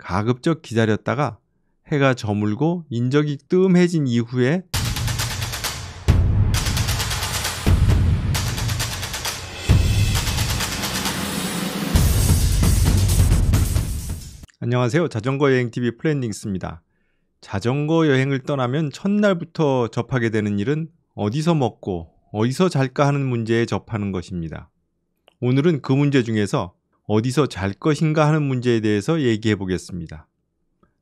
가급적 기다렸다가 해가 저물고 인적이 뜸해진 이후에 안녕하세요. 자전거 여행TV 플랜닝스입니다. 자전거 여행을 떠나면 첫날부터 접하게 되는 일은 어디서 먹고 어디서 잘까 하는 문제에 접하는 것입니다. 오늘은 그 문제 중에서 어디서 잘 것인가 하는 문제에 대해서 얘기해 보겠습니다.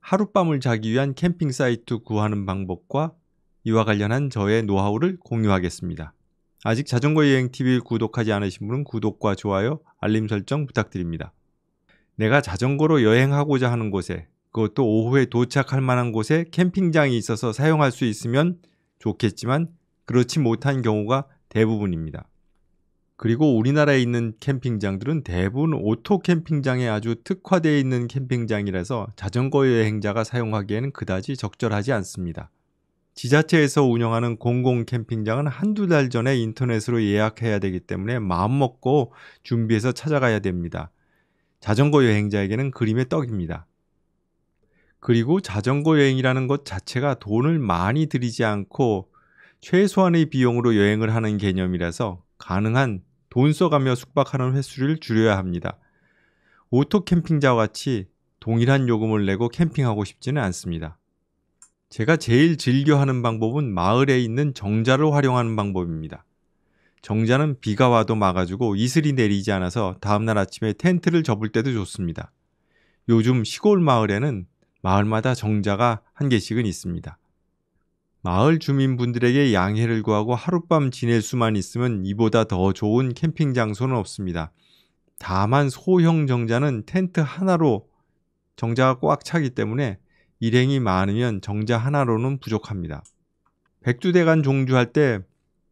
하룻밤을 자기 위한 캠핑 사이트 구하는 방법과 이와 관련한 저의 노하우를 공유하겠습니다. 아직 자전거 여행TV 구독하지 않으신 분은 구독과 좋아요, 알림 설정 부탁드립니다. 내가 자전거로 여행하고자 하는 곳에, 그것도 오후에 도착할 만한 곳에 캠핑장이 있어서 사용할 수 있으면 좋겠지만 그렇지 못한 경우가 대부분입니다. 그리고 우리나라에 있는 캠핑장들은 대부분 오토 캠핑장에 아주 특화되어 있는 캠핑장이라서 자전거 여행자가 사용하기에는 그다지 적절하지 않습니다. 지자체에서 운영하는 공공 캠핑장은 한두 달 전에 인터넷으로 예약해야 되기 때문에 마음먹고 준비해서 찾아가야 됩니다. 자전거 여행자에게는 그림의 떡입니다. 그리고 자전거 여행이라는 것 자체가 돈을 많이 들이지 않고 최소한의 비용으로 여행을 하는 개념이라서 가능한 돈 써가며 숙박하는 횟수를 줄여야 합니다. 오토 캠핑장과 같이 동일한 요금을 내고 캠핑하고 싶지는 않습니다. 제가 제일 즐겨하는 방법은 마을에 있는 정자를 활용하는 방법입니다. 정자는 비가 와도 막아주고 이슬이 내리지 않아서 다음날 아침에 텐트를 접을 때도 좋습니다. 요즘 시골 마을에는 마을마다 정자가 한 개씩은 있습니다. 마을 주민분들에게 양해를 구하고 하룻밤 지낼 수만 있으면 이보다 더 좋은 캠핑 장소는 없습니다. 다만 소형 정자는 텐트 하나로 정자가 꽉 차기 때문에 일행이 많으면 정자 하나로는 부족합니다. 백두대간 종주할 때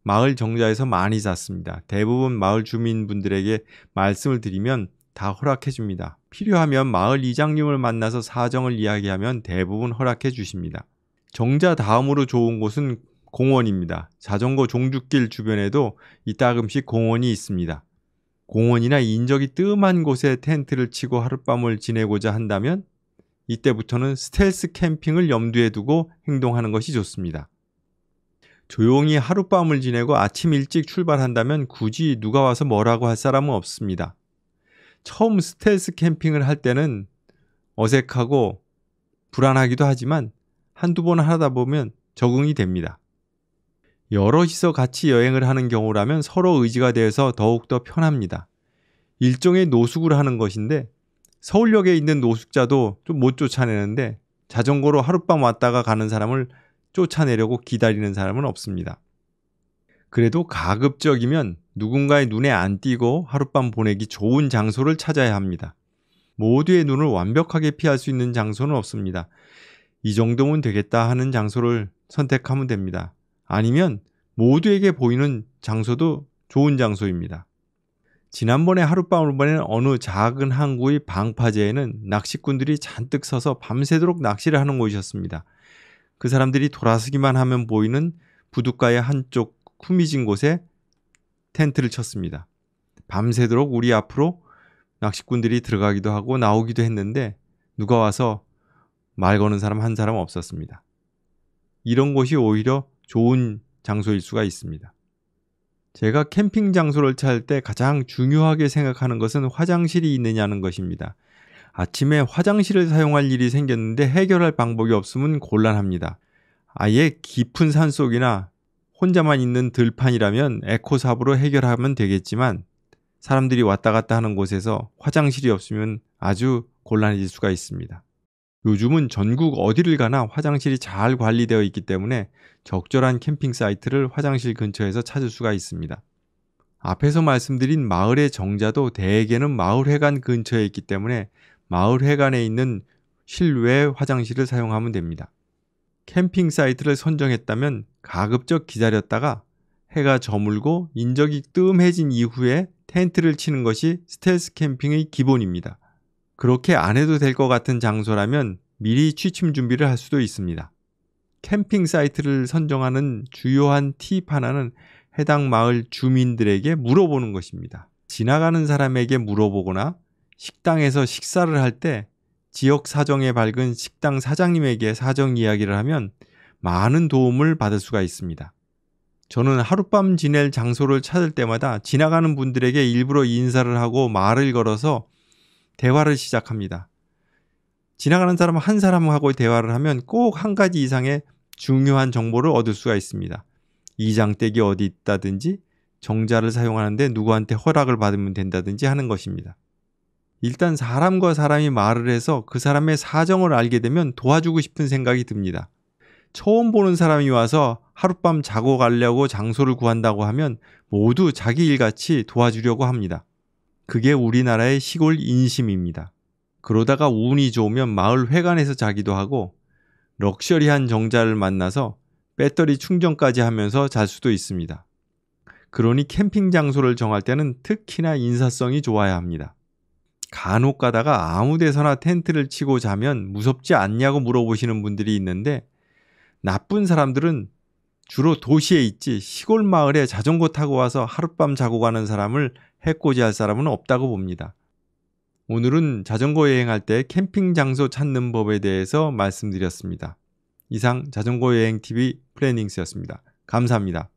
마을 정자에서 많이 잤습니다. 대부분 마을 주민분들에게 말씀을 드리면 다 허락해 줍니다. 필요하면 마을 이장님을 만나서 사정을 이야기하면 대부분 허락해 주십니다. 정자 다음으로 좋은 곳은 공원입니다. 자전거 종주길 주변에도 이따금씩 공원이 있습니다. 공원이나 인적이 뜸한 곳에 텐트를 치고 하룻밤을 지내고자 한다면 이때부터는 스텔스 캠핑을 염두에 두고 행동하는 것이 좋습니다. 조용히 하룻밤을 지내고 아침 일찍 출발한다면 굳이 누가 와서 뭐라고 할 사람은 없습니다. 처음 스텔스 캠핑을 할 때는 어색하고 불안하기도 하지만 한두 번 하다 보면 적응이 됩니다. 여럿이서 같이 여행을 하는 경우라면 서로 의지가 되어서 더욱더 편합니다. 일종의 노숙을 하는 것인데 서울역에 있는 노숙자도 좀 못 쫓아내는데 자전거로 하룻밤 왔다가 가는 사람을 쫓아내려고 기다리는 사람은 없습니다. 그래도 가급적이면 누군가의 눈에 안 띄고 하룻밤 보내기 좋은 장소를 찾아야 합니다. 모두의 눈을 완벽하게 피할 수 있는 장소는 없습니다. 이 정도면 되겠다 하는 장소를 선택하면 됩니다. 아니면 모두에게 보이는 장소도 좋은 장소입니다. 지난번에 하룻밤을 보낸 어느 작은 항구의 방파제에는 낚시꾼들이 잔뜩 서서 밤새도록 낚시를 하는 곳이었습니다. 그 사람들이 돌아서기만 하면 보이는 부둣가의 한쪽 후미진 곳에 텐트를 쳤습니다. 밤새도록 우리 앞으로 낚시꾼들이 들어가기도 하고 나오기도 했는데 누가 와서 말 거는 사람 한 사람 없었습니다. 이런 곳이 오히려 좋은 장소일 수가 있습니다. 제가 캠핑 장소를 찾을 때 가장 중요하게 생각하는 것은 화장실이 있느냐는 것입니다. 아침에 화장실을 사용할 일이 생겼는데 해결할 방법이 없으면 곤란합니다. 아예 깊은 산속이나 혼자만 있는 들판이라면 에코삽으로 해결하면 되겠지만 사람들이 왔다 갔다 하는 곳에서 화장실이 없으면 아주 곤란해질 수가 있습니다. 요즘은 전국 어디를 가나 화장실이 잘 관리되어 있기 때문에 적절한 캠핑 사이트를 화장실 근처에서 찾을 수가 있습니다. 앞에서 말씀드린 마을의 정자도 대개는 마을회관 근처에 있기 때문에 마을회관에 있는 실외 화장실을 사용하면 됩니다. 캠핑 사이트를 선정했다면 가급적 기다렸다가 해가 저물고 인적이 뜸해진 이후에 텐트를 치는 것이 스텔스 캠핑의 기본입니다. 그렇게 안 해도 될 것 같은 장소라면 미리 취침 준비를 할 수도 있습니다. 캠핑 사이트를 선정하는 주요한 팁 하나는 해당 마을 주민들에게 물어보는 것입니다. 지나가는 사람에게 물어보거나 식당에서 식사를 할 때 지역 사정에 밝은 식당 사장님에게 사정 이야기를 하면 많은 도움을 받을 수가 있습니다. 저는 하룻밤 지낼 장소를 찾을 때마다 지나가는 분들에게 일부러 인사를 하고 말을 걸어서 대화를 시작합니다. 지나가는 사람 한 사람하고 대화를 하면 꼭 한 가지 이상의 중요한 정보를 얻을 수가 있습니다. 이 장댁이 어디 있다든지 정자를 사용하는데 누구한테 허락을 받으면 된다든지 하는 것입니다. 일단 사람과 사람이 말을 해서 그 사람의 사정을 알게 되면 도와주고 싶은 생각이 듭니다. 처음 보는 사람이 와서 하룻밤 자고 가려고 장소를 구한다고 하면 모두 자기 일같이 도와주려고 합니다. 그게 우리나라의 시골 인심입니다. 그러다가 운이 좋으면 마을 회관에서 자기도 하고 럭셔리한 정자를 만나서 배터리 충전까지 하면서 잘 수도 있습니다. 그러니 캠핑 장소를 정할 때는 특히나 인사성이 좋아야 합니다. 간혹 가다가 아무 데서나 텐트를 치고 자면 무섭지 않냐고 물어보시는 분들이 있는데 나쁜 사람들은 주로 도시에 있지 시골 마을에 자전거 타고 와서 하룻밤 자고 가는 사람을 해코지할 사람은 없다고 봅니다. 오늘은 자전거 여행할 때 캠핑 장소 찾는 법에 대해서 말씀드렸습니다. 이상 자전거 여행 TV 플래닝스였습니다. 감사합니다.